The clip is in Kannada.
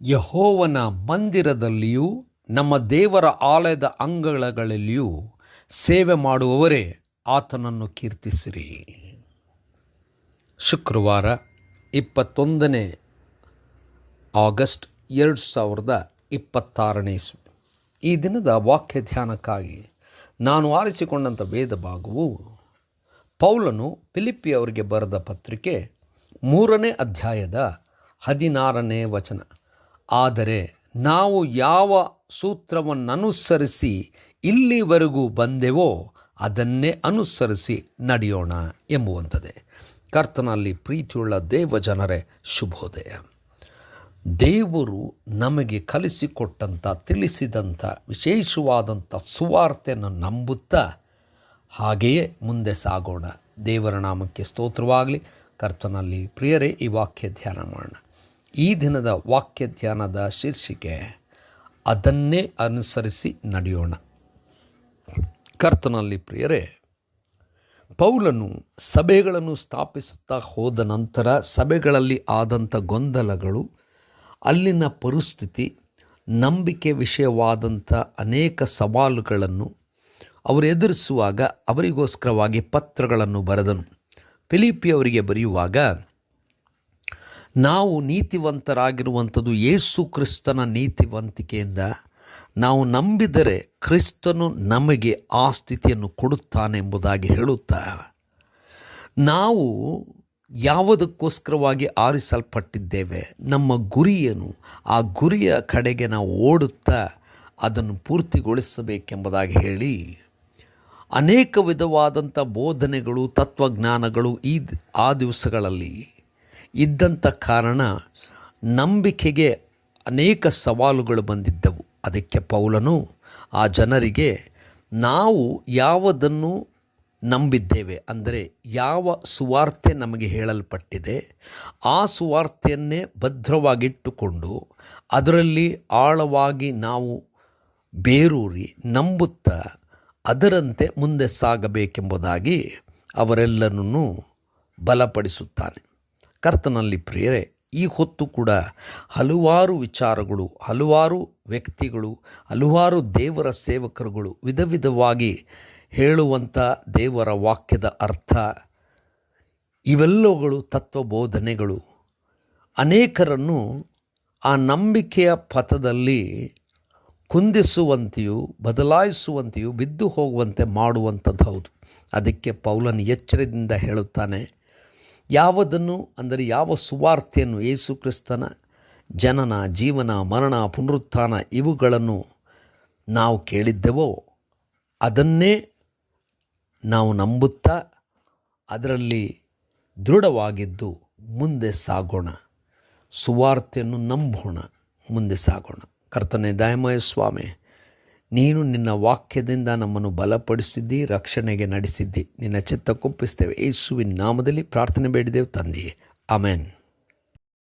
ಯೆಹೋವನ ಮಂದಿರದಲ್ಲಿಯೂ ನಮ್ಮ ದೇವರ ಆಲಯದ ಅಂಗಳಗಳಲ್ಲಿಯೂ ಸೇವೆ ಮಾಡುವವರೇ ಆತನನ್ನು ಕೀರ್ತಿಸಿರಿ. ಶುಕ್ರವಾರ 21 ಆಗಸ್ಟ್ 2026 ಇಸ್ವಿ. ಈ ದಿನದ ವಾಕ್ಯ ಧ್ಯಾನಕ್ಕಾಗಿ ನಾನು ಆರಿಸಿಕೊಂಡಂಥ ವೇದ ಭಾಗವು ಪೌಲನು ಫಿಲಿಪ್ಪಿಯವರಿಗೆ ಬರೆದ ಪತ್ರಿಕೆ 3ನೇ ಅಧ್ಯಾಯದ 16ನೇ ವಚನ. ಆದರೆ ನಾವು ಯಾವ ಸೂತ್ರವನ್ನನುಸರಿಸಿ ಇಲ್ಲಿವರೆಗೂ ಬಂದೆವೋ ಅದನ್ನೇ ಅನುಸರಿಸಿ ನಡೆಯೋಣ ಎಂಬುವಂಥದ್ದೇ. ಕರ್ತನಲ್ಲಿ ಪ್ರೀತಿಯುಳ್ಳ ದೇವಜನರೇ, ಶುಭೋದಯ. ದೇವರು ನಮಗೆ ಕಲಿಸಿಕೊಟ್ಟಂಥ, ತಿಳಿಸಿದಂಥ ವಿಶೇಷವಾದಂಥ ಸುವಾರ್ತೆಯನ್ನು ನಂಬುತ್ತಾ ಹಾಗೆಯೇ ಮುಂದೆ ಸಾಗೋಣ. ದೇವರ ನಾಮಕ್ಕೆ ಸ್ತೋತ್ರವಾಗಲಿ. ಕರ್ತನಲ್ಲಿ ಪ್ರಿಯರೇ, ಈ ವಾಕ್ಯ ಧ್ಯಾನ ಮಾಡೋಣ. ಈ ದಿನದ ವಾಕ್ಯ ಧ್ಯಾನದ ಶೀರ್ಷಿಕೆ ಅದನ್ನೇ ಅನುಸರಿಸಿ ನಡೆಯೋಣ. ಕರ್ತನಲ್ಲಿ ಪ್ರಿಯರೇ, ಪೌಲನು ಸಭೆಗಳನ್ನು ಸ್ಥಾಪಿಸುತ್ತಾ ಹೋದ ನಂತರ ಸಭೆಗಳಲ್ಲಿ ಆದಂಥ ಗೊಂದಲಗಳು, ಅಲ್ಲಿನ ಪರಿಸ್ಥಿತಿ, ನಂಬಿಕೆ ವಿಷಯವಾದಂಥ ಅನೇಕ ಸವಾಲುಗಳನ್ನು ಅವರು ಎದುರಿಸುವಾಗ ಅವರಿಗೋಸ್ಕರವಾಗಿ ಪತ್ರಗಳನ್ನು ಬರೆದನು. ಫಿಲಿಪ್ಪಿಯವರಿಗೆ ಬರೆಯುವಾಗ, ನಾವು ನೀತಿವಂತರಾಗಿರುವಂಥದ್ದು ಯೇಸು ಕ್ರಿಸ್ತನ ನೀತಿವಂತಿಕೆಯಿಂದ ನಾವು ನಂಬಿದರೆ ಕ್ರಿಸ್ತನು ನಮಗೆ ಆ ಸ್ಥಿತಿಯನ್ನು ಕೊಡುತ್ತಾನೆ ಎಂಬುದಾಗಿ ಹೇಳುತ್ತಾ, ನಾವು ಯಾವುದಕ್ಕೋಸ್ಕರವಾಗಿ ಆರಿಸಲ್ಪಟ್ಟಿದ್ದೇವೆ, ನಮ್ಮ ಗುರಿಯೇನು, ಆ ಗುರಿಯ ಕಡೆಗೆ ನಾವು ಓಡುತ್ತಾ ಅದನ್ನು ಪೂರ್ತಿಗೊಳಿಸಬೇಕೆಂಬುದಾಗಿ ಹೇಳಿ ಅನೇಕ ವಿಧವಾದಂಥ ಬೋಧನೆಗಳು, ತತ್ವಜ್ಞಾನಗಳು ಆ ದಿವಸಗಳಲ್ಲಿ ಇದ್ದಂಥ ಕಾರಣ ನಂಬಿಕೆಗೆ ಅನೇಕ ಸವಾಲುಗಳು ಬಂದಿದ್ದವು. ಅದಕ್ಕೆ ಪೌಲನು ಆ ಜನರಿಗೆ, ನಾವು ಯಾವುದನ್ನು ನಂಬಿದ್ದೇವೆ, ಅಂದರೆ ಯಾವ ಸುವಾರ್ತೆ ನಮಗೆ ಹೇಳಲ್ಪಟ್ಟಿದೆ ಆ ಸುವಾರ್ತೆಯನ್ನೇ ಭದ್ರವಾಗಿಟ್ಟುಕೊಂಡು ಅದರಲ್ಲಿ ಆಳವಾಗಿ ನಾವು ಬೇರೂರಿ ನಂಬುತ್ತಾ ಅದರಂತೆ ಮುಂದೆ ಸಾಗಬೇಕೆಂಬುದಾಗಿ ಅವರೆಲ್ಲರನ್ನೂ ಬಲಪಡಿಸುತ್ತಾನೆ. ಕರ್ತನಲ್ಲಿ ಪ್ರಿಯರೇ, ಈ ಹೊತ್ತು ಕೂಡ ಹಲವಾರು ವಿಚಾರಗಳು, ಹಲವಾರು ವ್ಯಕ್ತಿಗಳು, ಹಲವಾರು ದೇವರ ಸೇವಕರುಗಳು ವಿಧ ವಿಧವಾಗಿ ಹೇಳುವಂಥ ದೇವರ ವಾಕ್ಯದ ಅರ್ಥ, ಇವೆಲ್ಲವುಗಳು ತತ್ವಬೋಧನೆಗಳು ಅನೇಕರನ್ನು ಆ ನಂಬಿಕೆಯ ಪಥದಲ್ಲಿ ಕುಂದಿಸುವಂತೆಯೂ ಬದಲಾಯಿಸುವಂತೆಯೂ ಬಿದ್ದು ಹೋಗುವಂತೆ ಮಾಡುವಂಥದ್ದು ಹೌದು. ಅದಕ್ಕೆ ಪೌಲನು ಎಚ್ಚರದಿಂದ ಹೇಳುತ್ತಾನೆ, ಯಾವುದನ್ನು, ಅಂದರೆ ಯಾವ ಸುವಾರ್ತೆಯನ್ನು, ಯೇಸು ಕ್ರಿಸ್ತನ ಜನನ, ಜೀವನ, ಮರಣ, ಪುನರುತ್ಥಾನ ಇವುಗಳನ್ನು ನಾವು ಕೇಳಿದ್ದೆವೋ ಅದನ್ನೇ ನಾವು ನಂಬುತ್ತಾ ಅದರಲ್ಲಿ ದೃಢವಾಗಿದ್ದು ಮುಂದೆ ಸಾಗೋಣ. ಸುವಾರ್ತೆಯನ್ನು ನಂಬೋಣ, ಮುಂದೆ ಸಾಗೋಣ. ಕರ್ತನೇ ದಯಾಮಯ ಸ್ವಾಮಿ, ನೀನು ನಿನ್ನ ವಾಕ್ಯದಿಂದ ನಮ್ಮನ್ನು ಬಲಪಡಿಸಿದ್ದಿ, ರಕ್ಷಣೆಗೆ ನಡೆಸಿದ್ದಿ. ನಿನ್ನ ಚಿತ್ತ ಕೊಪ್ಪಿಸ್ತೇವೆ. ಯೇಸುವಿನ ನಾಮದಲ್ಲಿ ಪ್ರಾರ್ಥನೆ ಬೇಡಿದೆವು ತಂದೆಯೇ, ಆಮೆನ್.